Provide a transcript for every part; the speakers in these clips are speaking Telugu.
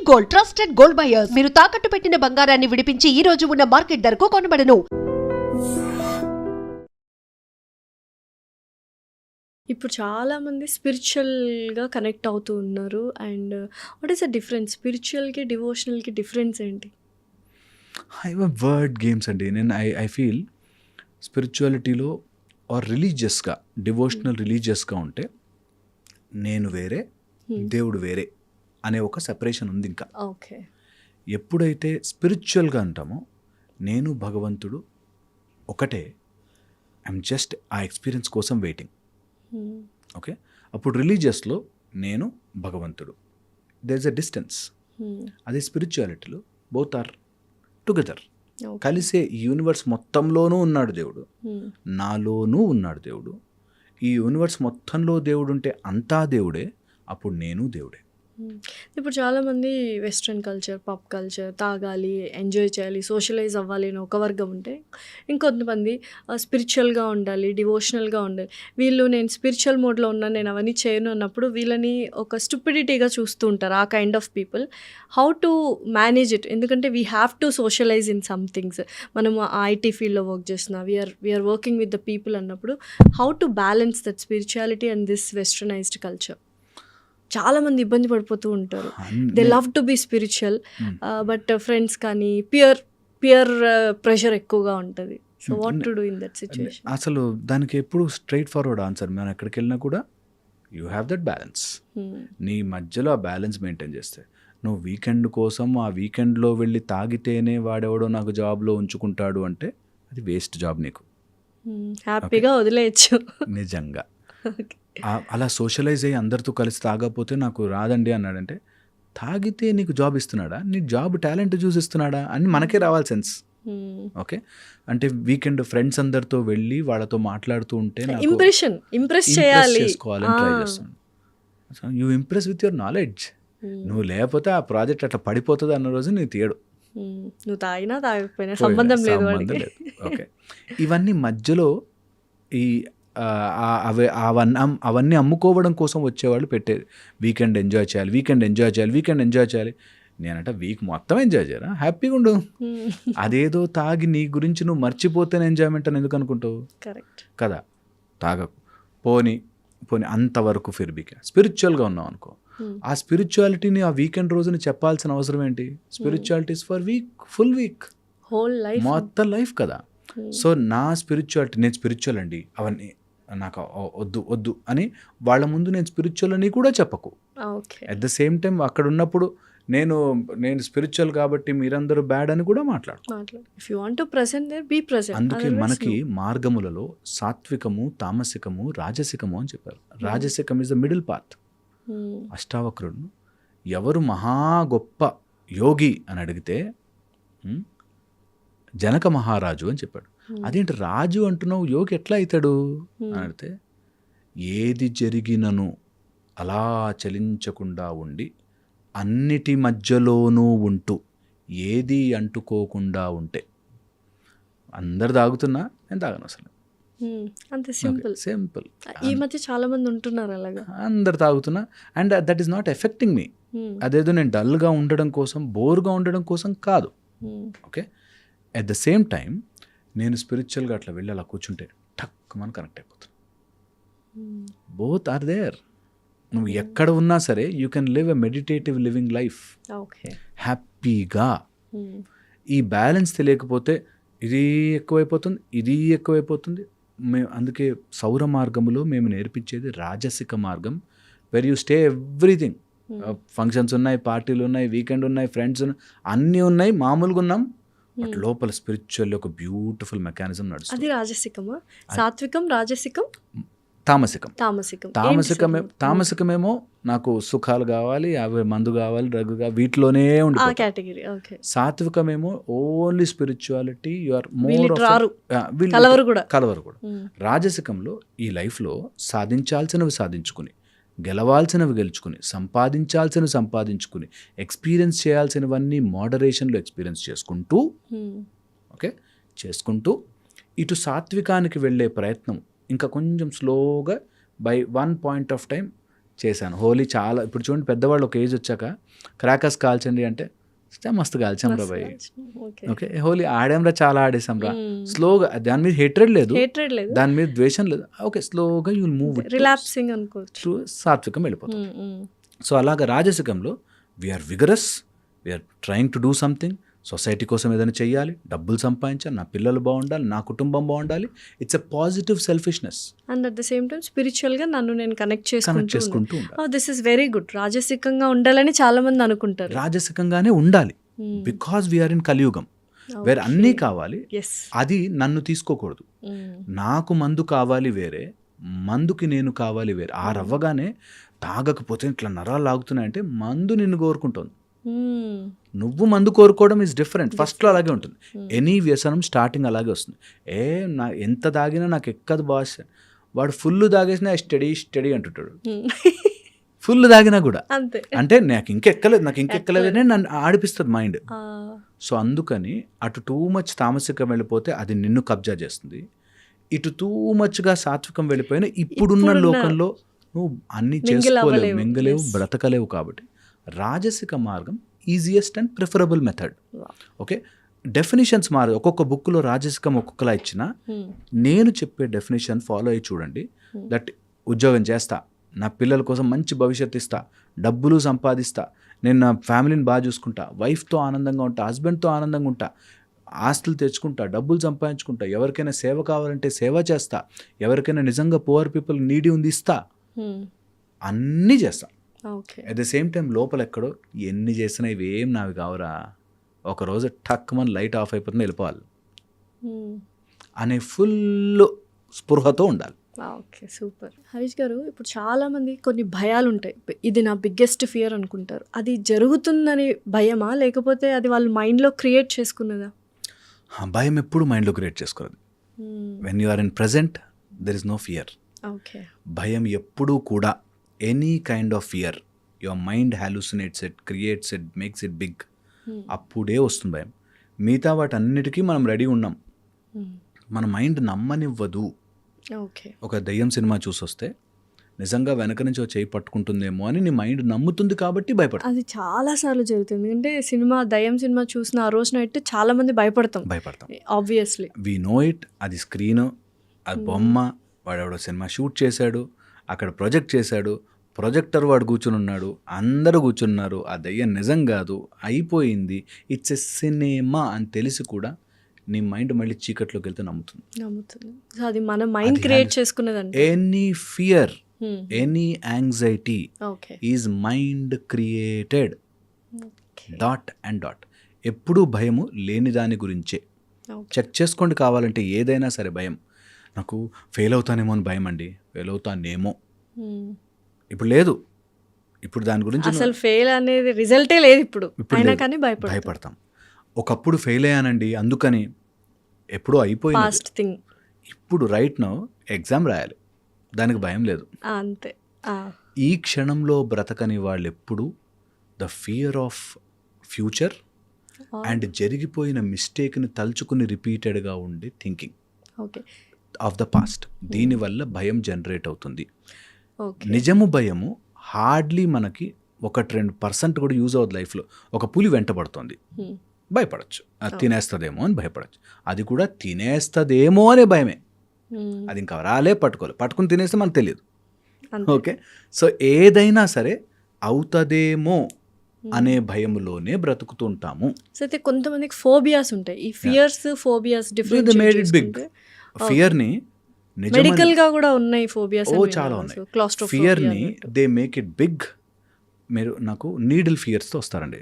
Gold, trusted gold buyers. మీరు తాకట్టు పెట్టిన బంగారాన్ని విడిపించి ఈ రోజు ఉన్న మార్కెట్ ధరకు కొనబడను. ఇప్పుడు చాలామంది స్పిరిచువల్గా కనెక్ట్ అవుతూ ఉన్నారు. And what is the difference? స్పిరిచువల్కి డివోషనల్కి డిఫరెన్స్ ఏంటి? వర్డ్ గేమ్స్ అండి. నేను ఐ ఫీల్ స్పిరిచువాలిటీలో ఆర్ రిలీజియస్గా, డివోషనల్ రిలీజియస్గా ఉంటే నేను వేరే, దేవుడు వేరే అనే ఒక సెపరేషన్ ఉంది. ఇంకా ఓకే, ఎప్పుడైతే స్పిరిచువల్గా అంటామో నేను భగవంతుడు ఒకటే, ఐఎమ్ జస్ట్ ఆ ఎక్స్పీరియన్స్ కోసం వెయిటింగ్. ఓకే, అప్పుడు రిలీజియస్లో నేను భగవంతుడు, దేర్ ఇస్ అ డిస్టెన్స్. అదే స్పిరిచువాలిటీలో బోత్ ఆర్ టుగెదర్, కలిసే. ఈ యూనివర్స్ మొత్తంలోనూ ఉన్నాడు దేవుడు, నాలోనూ ఉన్నాడు దేవుడు. ఈ యూనివర్స్ మొత్తంలో దేవుడు ఉంటే అంతా దేవుడే, అప్పుడు నేను దేవుడే. ఇప్పుడు చాలామంది వెస్ట్రన్ కల్చర్, పాప్ కల్చర్, తాగాలి, ఎంజాయ్ చేయాలి, సోషలైజ్ అవ్వాలి అని ఒక వర్గం ఉంటే, ఇంకొంతమంది స్పిరిచువల్గా ఉండాలి, డివోషనల్గా ఉండాలి. వీళ్ళు నేను స్పిరిచువల్ మోడ్లో ఉన్నాను, నేను అవన్నీ చేయను అన్నప్పుడు వీళ్ళని ఒక స్టూపిడిటీగా చూస్తూ ఉంటారు. ఆ kind of people how to manage it? ఎందుకంటే we have to socialise in some things. మనం ఐటీ ఫీల్డ్లో వర్క్ చేస్తున్నా, we are working with the people అన్నప్పుడు how to balance that spirituality and this westernised culture? చాలామంది ఇబ్బంది పడిపోతూ ఉంటారు. They love to be spiritual, but friends కానీ పియర్ ప్రెషర్ ఎక్కువగా ఉంటుంది. So what to do in that situation? అసలు దానికి ఎప్పుడు స్ట్రైట్ ఫార్వర్డ్ ఆన్సర్. మనం ఎక్కడికి వెళ్ళినా కూడా యూ హ్యావ్ దట్ బ్యాలెన్స్. నీ మధ్యలో ఆ బ్యాలెన్స్ మెయింటైన్ చేస్తే, నువ్వు వీకెండ్ కోసం ఆ వీకెండ్లో వెళ్ళి తాగితేనే వాడెవడో నాకు జాబ్లో ఉంచుకుంటాడు అంటే అది వేస్ట్ జాబ్. నీకు హ్యాపీగా వదిలేయచ్చు నిజంగా. అలా సోషలైజ్ అయ్యి అందరితో కలిసి తాగకపోతే నాకు రాదండి అన్నాడంటే, తాగితే నీకు జాబ్ ఇస్తున్నాడా, నీ జాబ్ టాలెంట్ చూసి ఇస్తున్నాడా అని మనకే రావాలి సెన్స్. ఓకే, అంటే వీకెండ్ ఫ్రెండ్స్ అందరితో వెళ్ళి వాళ్ళతో మాట్లాడుతూ ఉంటే ఇంప్రెస్ చేసుకోవాలని ట్రై చేస్తాను. You impress with your knowledge. నువ్వు లేకపోతే ఆ ప్రాజెక్ట్ అట్లా పడిపోతుంది అన్న రోజు నీ తీయడు. నువ్వు తాగినా తాగకపోయినా సంబంధం లేదు. ఓకే, ఇవన్నీ మధ్యలో ఈ అవన్నీ అమ్ముకోవడం కోసం వచ్చేవాళ్ళు పెట్టేది. వీకెండ్ ఎంజాయ్ చేయాలి. నేనంట వీక్ మొత్తం ఎంజాయ్ చేయరా, హ్యాపీగా ఉండు. అదేదో తాగి నీ గురించి నువ్వు మర్చిపోతేనే ఎంజాయ్మెంట్ అని ఎందుకు అనుకుంటావు? కరెక్ట్ కదా. తాగకు, పోనీ అంతవరకు ఫిర్బీకే. స్పిరిచువల్గా ఉన్నావు అనుకో, ఆ స్పిరిచువాలిటీని ఆ వీకెండ్ రోజుని చెప్పాల్సిన అవసరం ఏంటి? Spirituality is for week, full week, whole life, మొత్తం లైఫ్ కదా. సో నా స్పిరిచువాలిటీ, నేను స్పిరిచువల్ అండి, అవన్నీ నాకు వద్దు అని వాళ్ళ ముందు నేను స్పిరిచువల్ అని కూడా చెప్పకు. అట్ ద సేమ్ టైం అక్కడ ఉన్నప్పుడు నేను స్పిరిచువల్ కాబట్టి మీరందరూ బ్యాడ్ అని కూడా మాట్లాడు. అందుకే మనకి మార్గములలో సాత్వికము, తామసికము, రాజసికము అని చెప్పారు. రాజసికం ఇస్ ద మిడిల్ పాత్. అష్టావక్రుడు ఎవరు మహా గొప్ప యోగి అని అడిగితే జనక మహారాజు అని చెప్పాడు. అదేంటి రాజు అంటున్నావు, యోగి ఎట్లా అవుతాడు అని అడిగితే, ఏది జరిగినను అలా చలించకుండా ఉండి అన్నిటి మధ్యలోనూ ఉంటూ ఏది అంటుకోకుండా ఉంటే. అందరు తాగుతున్నా నేను తాగను అసలు, అంతే సింపుల్. ఈ మధ్య చాలా మంది ఉంటున్నారు అలాగా, అందరు తాగుతున్నా and that is not affecting me. అదేదో నేను డల్గా ఉండడం కోసం, బోర్గా ఉండడం కోసం కాదు. Okay, at the same time నేను స్పిరిచువల్గా అట్లా వెళ్ళి అలా కూర్చుంటే టక్ మనం కనెక్ట్ అయిపోతాను. Both are there. నువ్వు ఎక్కడ ఉన్నా సరే you can live a meditative living life హ్యాపీగా. ఈ బ్యాలెన్స్ తెలియకపోతే ఇది ఎక్కువైపోతుంది. అందుకే సౌర మార్గములో మేము నేర్పించేది రాజసిక మార్గం, where you stay everything. Functions ఉన్నాయి, పార్టీలు ఉన్నాయి, వీకెండ్ ఉన్నాయి, ఫ్రెండ్స్ ఉన్నాయి, అన్నీ ఉన్నాయి, మామూలుగా ఉన్నాం, బట్ లోపల స్పిరిచువల్ ఒక బ్యూటిఫుల్ మెకానిజం నడుస్తుంది. అది రాజసికమా? సాత్వికం, రాజసికం, తామసికమేమో నాకు సుఖాలు కావాలి, అవి మందు కావాలి, డ్రగ్ కావాలి, వీటిలోనే కేటగిరీ. సాత్వికమేమో only spirituality, you are more కలవరు కూడా. రాజసికంలో ఈ లైఫ్లో సాధించాల్సినవి సాధించుకుని, గెలవాల్సినవి గెలుచుకుని, సంపాదించుకుని, ఎక్స్పీరియన్స్ చేయాల్సినవన్నీ మోడరేషన్లో ఎక్స్పీరియన్స్ చేసుకుంటూ ఇటు సాత్వికానికి వెళ్ళే ప్రయత్నం ఇంకా కొంచెం స్లోగా by one point of time చేశాను. హోలీ చాలా ఇప్పుడు చూడండి పెద్దవాళ్ళు ఒక ఏజ్ వచ్చాక క్రాకర్స్ కాల్చండి అంటే మస్తు కాల్చాం రా భయ్. ఓకే హోలీ ఆడాంరా, చాలా ఆడేసాం రా. స్లోగా దాని మీద హేట్రెడ్ లేదు, దాని మీద ద్వేషం లేదు. ఓకే స్లోగా యూ విల్ మూవ్ రిలాక్సింగ్ అనుకోవచ్చు, సాత్వికం వెళ్ళిపోతాం. సో అలాగా రాజసికంలో we are vigorous, we are trying to do something, society కోసం ఏదైనా చేయాలి, డబ్బులు సంపాదించాలి, నా పిల్లలు బాగుండాలి, నా కుటుంబం బాగుండాలి. It's a positive selfishness. And at the same time స్పిరిచువల్గా నన్ను నేను కనెక్ట్ చేసుకుంటూ ఉండాలి. This is very good. రాజసికంగా ఉండాలని చాలా మంది అనుకుంటారు. రాజసికంగానే ఉండాలి బికాజ్ వీఆర్ ఇన్ కలియుగం వేరే అన్నీ కావాలి. అది నన్ను తీసుకోకూడదు. నాకు మందు కావాలి వేరే, మందుకి నేను కావాలి వేరే. ఆ రవ్వగానే తాగకపోతే ఇట్లా నరాలు లాగుతున్నాయంటే మందు నిన్ను కోరుకుంటుంది. నువ్వు మందు కోరుకోవడం ఈజ్ డిఫరెంట్. ఫస్ట్లో అలాగే ఉంటుంది. ఎనీ వ్యసనం స్టార్టింగ్ అలాగే వస్తుంది. నా ఎంత తాగినా నాకు ఎక్కదు బాస్. వాడు ఫుల్ తాగేసినా స్టడీ అంటుంటాడు. ఫుల్ తాగినా కూడా అంటే నాకు ఇంకెక్కలేదు అని నన్ను ఆడిపిస్తుంది మైండ్. సో అందుకని అటు టూ మచ్ తామసికం వెళ్ళిపోతే అది నిన్ను కబ్జా చేస్తుంది. ఇటు టూ మచ్గా సాత్వికం వెళ్ళిపోయినా ఇప్పుడున్న లోకంలో నువ్వు అన్నీ చేసుకోలేవు, మింగలేవు, బ్రతకలేవు. కాబట్టి రాజసిక మార్గం easiest and preferable method. Okay definitions ఒక్కొక్క బుక్లో రాజసికం ఒక్కొక్కలా ఇచ్చినా నేను చెప్పే డెఫినేషన్ ఫాలో అయ్యి చూడండి. దట్ ఉద్యోగం చేస్తా, నా పిల్లల కోసం మంచి భవిష్యత్తు ఇస్తా, డబ్బులు సంపాదిస్తా, నేను నా ఫ్యామిలీని బాగా చూసుకుంటా, వైఫ్తో ఆనందంగా ఉంటా, హస్బెండ్తో ఆనందంగా ఉంటా, ఆస్తులు తెచ్చుకుంటా, డబ్బులు సంపాదించుకుంటా, ఎవరికైనా సేవ కావాలంటే సేవ చేస్తా, ఎవరికైనా నిజంగా పువర్ పీపుల్ నీడి ఉంది ఇస్తా, అన్నీ చేస్తా. అట్ ద సేమ్ టైం లోపల ఎక్కడో ఎన్ని చేసినా ఇవి ఏం నావి కావురా, ఒకరోజు టక్ మన లైట్ ఆఫ్ అయిపోతుంది వెళ్ళిపోవాలి అనే ఫుల్ స్పృహతో ఉండాలి. Okay super. హరీష్ గారు, ఇప్పుడు చాలామంది కొన్ని భయాలు ఉంటాయి. ఇది నా బిగ్గెస్ట్ ఫియర్ అనుకుంటారు. అది జరుగుతుందని భయమా, లేకపోతే అది వాళ్ళు మైండ్లో క్రియేట్ చేసుకున్నదా? భయం ఎప్పుడు మైండ్లో క్రియేట్ చేసుకున్నది. When you are in present there is no fear. Okay భయం ఎప్పుడూ కూడా any kind of fear your mind hallucinates it, creates it, makes it big. అప్పుడే వస్తుంది భయం. మిగతా వాటన్నిటికీ మనం రెడీ ఉన్నాం, మన మైండ్ నమ్మనివ్వదు. ఒక దయ్యం సినిమా చూసొస్తే నిజంగా వెనక నుంచి చేయి పట్టుకుంటుందేమో అని నీ మైండ్ నమ్ముతుంది కాబట్టి భయపడతాం. అది చాలాసార్లు జరుగుతుంది. అంటే దయ్యం సినిమా చూసిన ఆ రోజు నైట్ చాలా మంది భయపడతాం. Obviously we know it. అది స్క్రీన్, అది బొమ్మ, వాడెవడో సినిమా షూట్ చేశాడు, అక్కడ ప్రొజెక్ట్ చేశాడు, ప్రొజెక్టర్ వాడు కూర్చుని ఉన్నాడు, అందరూ కూర్చున్నారు, ఆ దయ్యం నిజం కాదు, అయిపోయింది, ఇట్స్ ఎ సినిమా అని తెలిసి కూడా నీ మైండ్ మళ్ళీ చీకట్లోకి వెళ్తే నమ్ముతుంది. అది మన మైండ్ క్రియేట్ చేసుకున్నదండి. Any fear, any anxiety is mind created. Dot and dot. ఎప్పుడూ భయము లేని దాని గురించే. చెక్ చేసుకోండి కావాలంటే. ఏదైనా సరే భయం, నాకు ఫెయిల్ అవుతానేమో అని భయం అండి, ఫెయిల్ అవుతానేమో ఇప్పుడు లేదు. ఇప్పుడు దాని గురించి అసలు ఫెయిల్ అనేది రిజల్టే లేదు ఇప్పుడు, అయినా కానీ భయపడతాం. ఒకప్పుడు ఫెయిల్ అయ్యానండి అందుకని, ఎప్పుడూ అయిపోయింది. ఇప్పుడు రైట్ నౌ ఎగ్జామ్ రాయాలి, దానికి భయం లేదు. అంతే. ఈ క్షణంలో బ్రతకని వాళ్ళు ఎప్పుడు the fear of future and జరిగిపోయిన మిస్టేక్ని తలుచుకుని రిపీటెడ్గా ఉండే థింకింగ్ ఆఫ్ ద పాస్ట్, దీనివల్ల భయం జనరేట్ అవుతుంది. నిజము భయము హార్డ్లీ మనకి 1-2% కూడా యూజ్ అవుతుంది లైఫ్లో. ఒక పులి వెంటబడుతుంది, భయపడచ్చు, అది తినేస్తుందేమో అని భయపడచ్చు. అది కూడా తినేస్తుందేమో అనే భయమే. అది ఇంకా రాలే, పట్టుకుని తినేస్తే మనకు తెలియదు. ఓకే, సో ఏదైనా సరే అవుతుందేమో అనే భయంలోనే బ్రతుకుతుంటాము. సో అయితే కొంతమందికి ఫోబియాస్ ఉంటాయి. ఈ ఫియర్స్, ఫోబియాస్ డిఫరెంట్ బిగ్. ఫియర్ని మెడికల్ గా కూడా ఉన్నాయి ఫోబియాస్. చాలా ఉన్నాయి. ఫియర్ని దే మేక్ ఇట్ బిగ్. మీరు నాకు నీడిల్ ఫియర్స్తో వస్తారండి,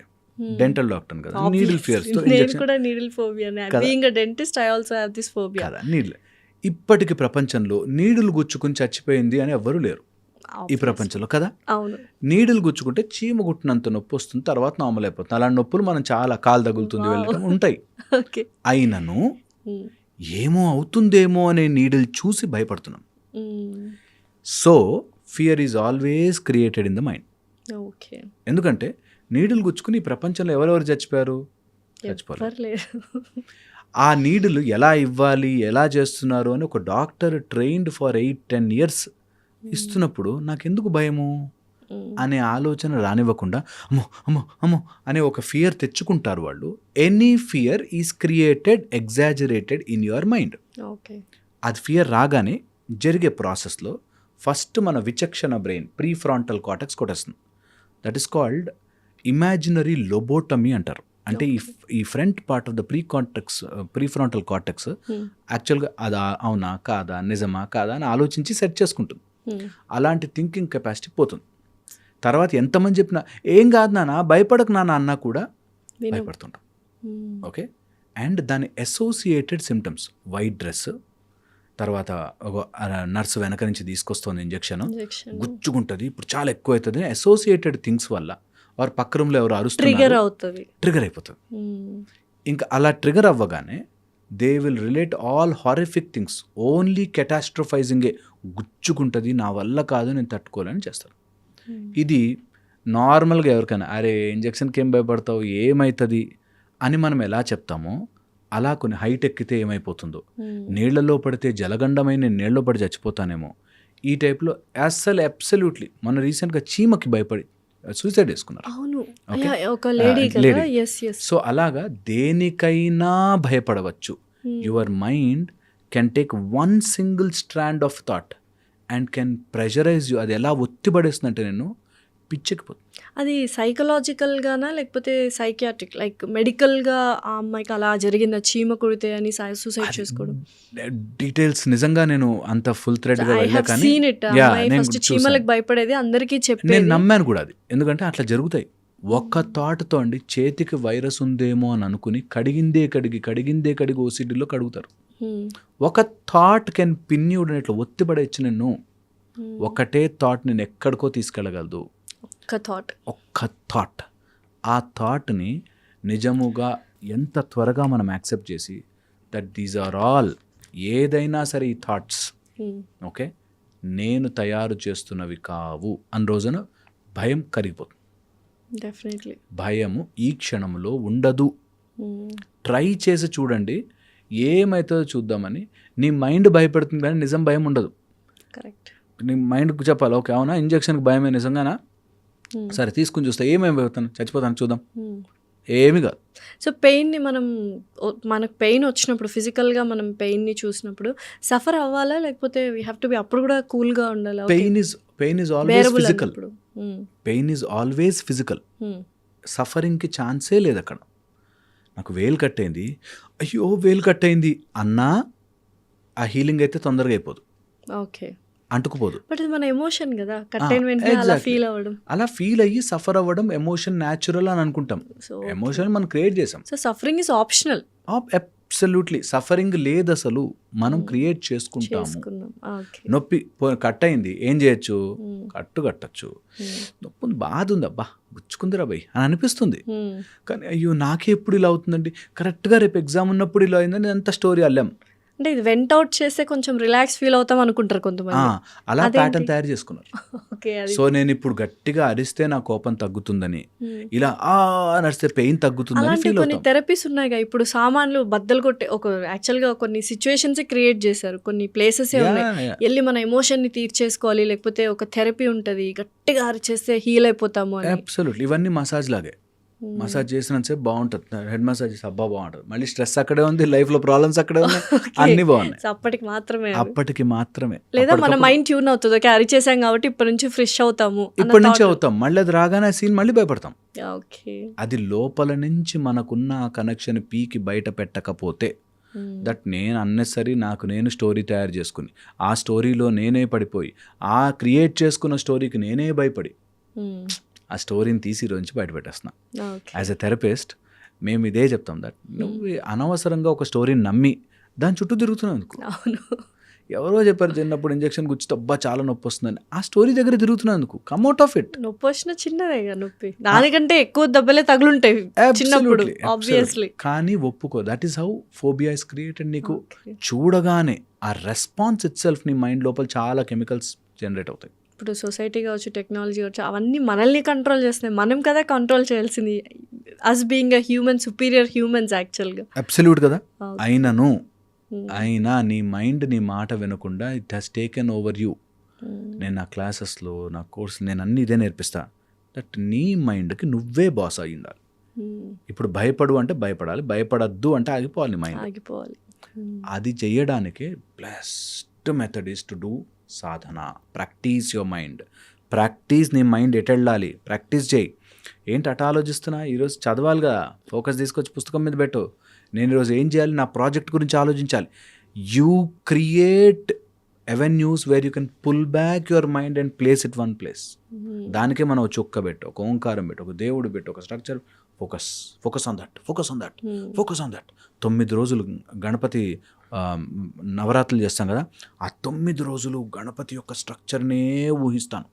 డెంటల్ డాక్టర్ కదా, నీడిల్ ఫియర్స్తో. నేను కూడా needle phobia. Being a dentist I also have this phobia. కదా నీడిల్. ఇప్పటికి ప్రపంచంలో నీడిల్ గుచ్చుకుని చచ్చిపోయింది అని ఎవ్వరూ లేరు ఈ ప్రపంచంలో కదా. అవును. నీడిల్ గుచ్చుకుంటే చీమ గుట్టినంత నొప్పి వస్తుంది, తర్వాత నార్మల్ అయిపోతుంది. అలాంటి నొప్పులు మనం చాలా కాలు తగులుతుంది వెళ్ళడం ఉంటాయి. అయినను ఏమో అవుతుందేమో అనే నీడిల్ చూసి భయపడుతున్నాం. So fear is always created in the mind. ఎందుకంటే నీడిల్ గుచ్చుకుని ఈ ప్రపంచంలో ఎవరెవరు చచ్చిపోయారు? చచ్చిపోలేదు. ఆ నీడిల్ ఎలా ఇవ్వాలి, ఎలా చేస్తున్నారు అని ఒక డాక్టర్ ట్రైన్డ్ ఫర్ 8-10 years ఇస్తున్నప్పుడు నాకెందుకు భయము? అనే ఆలోచన రానివ్వకుండా అమ్మో అమ్మో అమ్మో అనే ఒక ఫియర్ తెచ్చుకుంటారు వాళ్ళు. Any fear is created exaggerated in your mind. Okay. అది ఫియర్ రాగానే జరిగే ప్రాసెస్లో ఫస్ట్ మన విచక్షణ బ్రెయిన్ ప్రీఫ్రాంటల్ కార్టెక్స్ కొట్టేస్తుంది. దట్ ఈస్ కాల్డ్ ఇమాజినరీ లోబోటమీ అంటారు. అంటే ఈ front part of the prefrontal cortex యాక్చువల్గా అది అవునా కాదా నిజమా కాదా అని ఆలోచించి సెట్ చేసుకుంటుంది. అలాంటి థింకింగ్ కెపాసిటీ పోతుంది. తర్వాత ఎంతమంది చెప్పినా ఏం కాదు నాన్న భయపడకు నాన్న అన్నా కూడా భయపడుతుంటాం. ఓకే. అండ్ దాని అసోసియేటెడ్ సిమ్టమ్స్ వైట్ డ్రెస్, తర్వాత ఒక నర్సు వెనక నుంచి తీసుకొస్తుంది ఇంజెక్షన్, గుచ్చుకుంటుంది, ఇప్పుడు చాలా ఎక్కువ అవుతుంది. అసోసియేటెడ్ థింగ్స్ వల్ల వారు పక్క రూమ్లో ఎవరు అరుస్తున్నారు ట్రిగర్ అయిపోతుంది. ఇంకా అలా ట్రిగర్ అవ్వగానే they will relate all horrific things, only కెటాస్ట్రఫైజింగే, గుచ్చుకుంటుంది నా వల్ల కాదు నేను తట్టుకోలేని చేస్తారు. ఇది నార్మల్గా ఎవరికైనా అరే ఇంజెక్షన్కి ఏం భయపడతావు ఏమవుతుంది అని మనం ఎలా చెప్తామో అలా కొన్ని హైట్ ఎక్కితే ఏమైపోతుందో, నీళ్లలో పడితే జలగండమైన నేను నీళ్ళలో పడి చచ్చిపోతానేమో, ఈ టైప్లో అస్సలు అబ్సల్యూట్లీ మన రీసెంట్గా చీమకి భయపడి సూసైడ్ చేసుకున్నారు. సో అలాగా దేనికైనా భయపడవచ్చు. Your mind can take one single strand of thought and can pressurise you. అది ఎలా ఒత్తిపడేస్తుందంటే నేను పిచ్చెక్కిపోతుంది. అది సైకలాజికల్గానా లేకపోతే సైకియాట్రిక్ లైక్ మెడికల్గా ఆ అమ్మాయికి అలా జరిగిందా చీమ కుడితే అని సూసైడ్ చేసుకోవడం? డీటెయిల్స్ నిజంగా నేను అంత ఫుల్ థ్రెడ్గా వెళ్ళా కానీ ఫస్ట్ చీమలకు భయపడేది అందరికీ చెప్పి నేను నమ్మాను కూడా అది. ఎందుకంటే అట్లా జరుగుతాయి. ఒక్క థాట్తో అండి చేతికి వైరస్ ఉందేమో అని అనుకుని కడిగిందే కడిగి ఓసిడీలో కడుగుతారు. ఒక థాట్ కెన్ పిన్యూడ్ అని ఇట్లా ఒత్తిపడేచ్చు. నేను ఒకటే థాట్ నేను ఎక్కడికో తీసుకెళ్ళగలదు. ఒక్క థాట్. ఆ థాట్ని నిజముగా ఎంత త్వరగా మనం యాక్సెప్ట్ చేసి దట్ దీస్ ఆర్ ఆల్ ఏదైనా సరే ఈ థాట్స్ ఓకే నేను తయారు చేస్తున్నవి కావు అన్న రోజున భయం కరిగిపోతుంది. డెఫినెట్లీ భయము ఈ క్షణంలో ఉండదు. ట్రై చేసి చూడండి ఏమవుతుందో చూద్దామని. నీ మైండ్ భయపడుతుంది కానీ నిజం భయం ఉండదు. కరెక్ట్. నీ మైండ్కి చెప్పాలి ఓకే అవునా ఇంజక్షన్కి భయమే నిజంగానా, సరే తీసుకుని చూస్తా ఏమేమి అవుతాను చచ్చిపోతాను చూద్దాం, ఏమి కాదు. సో పెయిన్ని మనకు పెయిన్ వచ్చినప్పుడు ఫిజికల్గా మనం పెయిన్ని చూసినప్పుడు సఫర్ అవ్వాలా లేకపోతే వీ హ్యావ్ టు బి అప్పుడు కూడా కూల్గా ఉండాలా? Pain is always physical. Pain is always physical. సఫరింగ్కి ఛాన్సే లేదు అక్కడ. నాకు వేలు కట్టయింది, అయ్యో వేలు కట్టయింది అన్నా ఆ హీలింగ్ అయితే తొందరగా అయిపోదు. ఓకే. అంటుకుపోదు. బట్ ఇది మన ఎమోషన్ కదా, కట్టైన అలా ఫీల్ అవ్వడం, అలా ఫీల్ అయ్యి సఫర్ అవ్వడం ఎమోషన్ న్యాచురల్ అని అనుకుంటాం. ఎమోషన్ మనం క్రియేట్ చేసాం. So suffering is optional. Absolutely suffering లేదు అసలు, మనం క్రియేట్ చేసుకుంటాము. నొప్పి కట్ అయింది ఏం చేయొచ్చు, కట్టచ్చు. నొప్పి బాధ ఉంది అబ్బా గుచ్చుకుందిరా బై అని అనిపిస్తుంది. కానీ అయ్యో నాకే ఎప్పుడు ఇలా అవుతుందండి, కరెక్ట్గా రేపు ఎగ్జామ్ ఉన్నప్పుడు ఇలా అయిందని అంత స్టోరీ అల్లాం. అంటే ఇది వెంట్ అవుట్ చేస్తే కొంచెం రిలాక్స్ ఫీల్ అవుతాం అనుకుంటారు కొంతమంది. అలా ప్యాటర్న్ తయారు చేసుకున్నారు. సో నేను ఇప్పుడు గట్టిగా అరిస్తే నా కోపం తగ్గుతుందని, ఇలా నడిస్తే పెయిన్ తగ్గుతుందని ఫీల్ అవుతాం. కొన్ని థెరపీస్ ఉన్నాయి ఇప్పుడు సామాన్లు బద్దలు కొట్టే ఒక యాక్చువల్గా కొన్ని సిచ్యువేషన్స్ క్రియేట్ చేశారు, కొన్ని ప్లేసెస్ ఉన్నాయి వెళ్ళి మన ఎమోషన్ ని తీర్చేసుకోవాలి, లేకపోతే ఒక థెరపీ ఉంటుంది గట్టిగా అరిచేస్తే హీల్ అయిపోతాము అని. అబ్సల్యూట్లీ ఇవన్నీ మసాజ్ లాగే. మసాజ్ చేసినంతసేపు బాగుంటుంది, హెడ్ మసాజ్ చేస్తే అబ్బా బాగుంటుంది, మళ్ళీ స్ట్రెస్ అక్కడే ఉంది, లైఫ్ లో ప్రాబ్లమ్స్ అక్కడే ఉన్నాయి, అన్ని బాగున్నాయి. అప్పటికి మాత్రమే. లేదా మన మైండ్ ట్యూన్ అవుతుంది, క్యారీ చేసాం కాబట్టి ఇప్పటి నుంచి ఫ్రెష్ అవుతాము, ఇప్పటి నుంచి అవుతాం, మళ్ళీ అది రాగానే సీన్ మళ్ళీ భయపడతాం. అది లోపల నుంచి మనకున్న ఆ కనెక్షన్ పీకి బయట పెట్టకపోతే దట్ నేను అన్నెసరీ నాకు నేను స్టోరీ తయారు చేసుకుని ఆ స్టోరీలో నేనే పడిపోయి ఆ క్రియేట్ చేసుకున్న స్టోరీకి నేనే భయపడి ఆ స్టోరీని తీసి రోజు బయట పెట్టేస్తున్నా. యాజ్ ఎ థెరపిస్ట్ మేము ఇదే చెప్తాం, దట్ నువ్వు అనవసరంగా ఒక స్టోరీని నమ్మి దాని చుట్టూ తిరుగుతున్నావు. ఎవరో చెప్పారు చిన్నప్పుడు ఇంజక్షన్ గుచ్చితే అబ్బా చాలా నొప్పి వస్తుందని, ఆ స్టోరీ దగ్గర తిరుగుతున్నందుకు కమ్ అవుట్ ఆఫ్ ఇట్. నొప్పి వచ్చిన చిన్నదే నొప్పి, దానికంటే ఎక్కువ దెబ్బలే తగులుంటాయి చిన్నప్పుడు ఆబ్వియస్లీ. కానీ ఒప్పుకో, that is how phobia is created. నీకు చూడగానే ఆ రెస్పాన్స్ ఇట్ సెల్ఫ్ నీ మైండ్ లోపల చాలా కెమికల్స్ జనరేట్ అవుతాయి. ఇప్పుడు సొసైటీ కావచ్చు, టెక్నాలజీ కావచ్చు, అవన్నీ మనల్ని కంట్రోల్ చేస్తున్నాయి, మనం కదా కంట్రోల్ చేయాల్సింది. As being a human, superior humans యాక్చువల్గా. అబ్సల్యూట్ కదా. అయినా నీ మైండ్ నీ మాట వినకుండా it has taken over you. నేను నా క్లాసెస్లో నా కోర్సు నేను అన్ని ఇదే నేర్పిస్తా. దట్ నీ మైండ్కి నువ్వే బాస్ అయి ఉండాలి. ఇప్పుడు భయపడు అంటే భయపడాలి, భయపడద్దు అంటే ఆగిపోవాలి నీ మైండ్. ఆగిపోవాలి. అది చేయడానికి best method is to do Sadhana. Practice your mind. Practice. నీ మైండ్ ఎటు వెళ్ళాలి ప్రాక్టీస్ చేయి. ఏంటి అట ఆలోచిస్తున్నా, ఈరోజు చదవాలిగా, ఫోకస్ తీసుకొచ్చి పుస్తకం మీద పెట్టు. నేను ఈరోజు ఏం చేయాలి, నా ప్రాజెక్ట్ గురించి ఆలోచించాలి. You create avenues where you can pull back your mind and place it one place. దానికే మనం ఒక చుక్క పెట్టు, ఒక ఓంకారం పెట్టు, ఒక దేవుడు పెట్టు, ఒక structure. Focus on that, focus on that, focus on that. 9 రోజులు గణపతి నవరాత్రులు చేస్తాం కదా, ఆ 9 రోజులు గణపతి యొక్క స్ట్రక్చర్నే ఊహిస్తాను.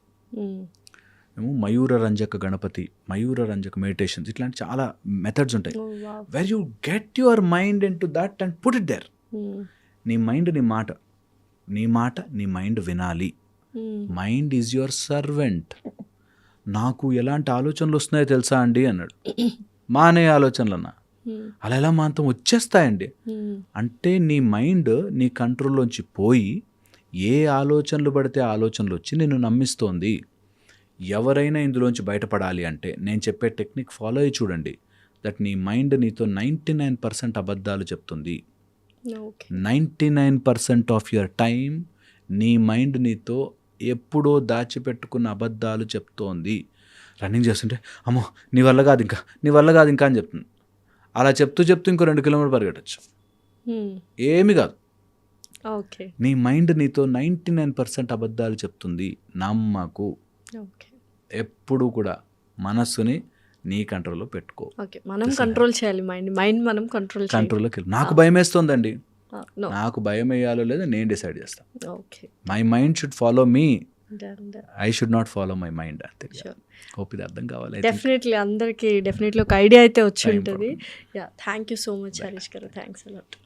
మేము మయూర రంజక గణపతి, మయూర రంజక మెడిటేషన్స్, ఇట్లాంటి చాలా మెథడ్స్ ఉంటాయి. Where you get your mind into that and put it there. నీ మైండ్ నీ మైండ్ వినాలి. Mind is your servant. నాకు ఎలాంటి ఆలోచనలు వస్తున్నాయో తెలుసా అండి అన్నాడు. మానే ఆలోచనలు అన్నా. అలా ఎలా మాంతం వచ్చేస్తాయండి అంటే నీ మైండ్ నీ కంట్రోల్లోంచి పోయి ఏ ఆలోచనలు పడితే ఆలోచనలు వచ్చి నిన్ను నమ్మిస్తోంది. ఎవరైనా ఇందులోంచి బయటపడాలి అంటే నేను చెప్పే టెక్నిక్ ఫాలో అయ్యి చూడండి. దట్ నీ మైండ్ నీతో 99% అబద్ధాలు చెప్తుంది. 99% ఆఫ్ యువర్ టైం నీ మైండ్ నీతో ఎప్పుడో దాచిపెట్టుకున్న అబద్ధాలు చెప్తోంది. రన్నింగ్ చేస్తుంటే అమ్మో నీ వల్ల కాదు ఇంకా అని చెప్తుంది. అలా చెప్తూ ఇంకో 2 కిలోమీటర్లు పరిగెట్టచ్చు. ఏమి కాదు. నీ మైండ్ నీతో 99% అబద్ధాలు చెప్తుంది. నమ్మకు. ఎప్పుడు కూడా మనస్సుని నీ కంట్రోల్లో పెట్టుకో. మనం కంట్రోల్ చేయాలి మైండ్ మనం కంట్రోల్లోకి వెళ్ళి. నాకు భయం వేస్తోంది, నాకు భయం వేయాలో లేదో నేను డిసైడ్ చేస్తాను. My mind should follow me, I should not follow my mind. అంతే. హోప్ ఇది అర్థం కావాలి. డెఫినెట్లీ అందరికీ డెఫినెట్లీ ఒక ఐడియా అయితే వచ్చి ఉంటుంది. Thank you so much Harish గారు. Thanks allot.